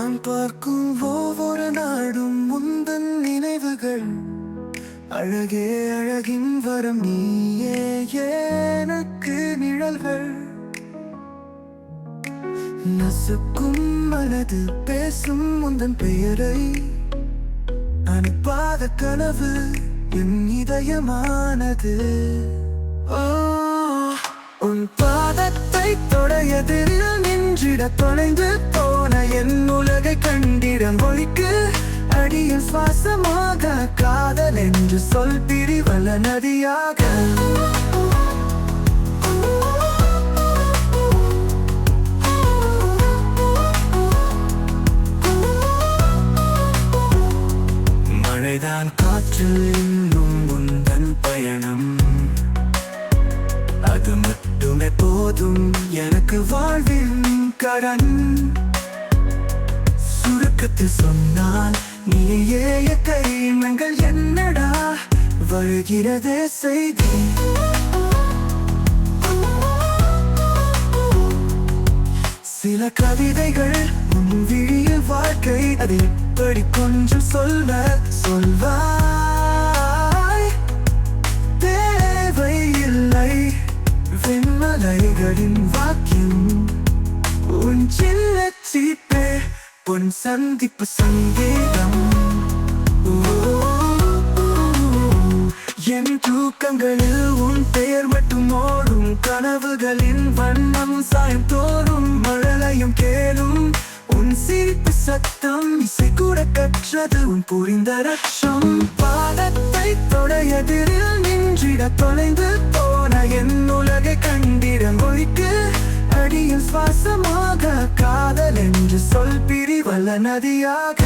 நான் பார்க்கும் ஒவ்வொரு நாடும் முந்தன் நினைவுகள். அழகே அழகின் வரம் நீயே எனக்கு நிழல்கள். நசுக்கும் மனது பேசும் முந்தன் பெயரை அனுப்பாத கனவு என் இதயமானது. ஓ, உன் பாதத்தை தொடையதில் நின்றிட தொலைந்து போன என் உலகை கண்டிட மொழிக்கு அடியில் சுவாசமாக காதல் என்று சொல் பிரிவல நதியாக. மழைதான் காற்றில் இன்னும் உந்தன் பயணம், அது மட்டுமே போதும் எனக்கு வாழ்வின் கடன். சுருக்கத்தில் சொன்னால் நீயே கைமங்கள் என்னடா வருகிறதே செய்தி. சில கவிதைகள் உன் விழிய வாழ்க்கை, அதை எப்படி கொஞ்சம் சொல்வாய். தேவையில்லை வெண்மலைகளின் வாக்கியம், உன் சின்ன சீப்பே பொன் சந்திப்பு சங்கீதம். என் தூக்கங்களில் உன் பெயர் மட்டும் ஓடும், கனவுகளின் வண்ணம் சாயம் தோறும் மழலையும் கேளும். உன் சிரிப்பு சத்தம் இசை கூட கற்றது உன் புரிந்த ரட்சம். பாதத்தை தொடையதில் நின்றிட தொலைந்து போன என் உலகை கண்டிட மொழிக்கு அடியில் சுவாசமாக காதல் என்று சொல் பிரிவல நதியாக.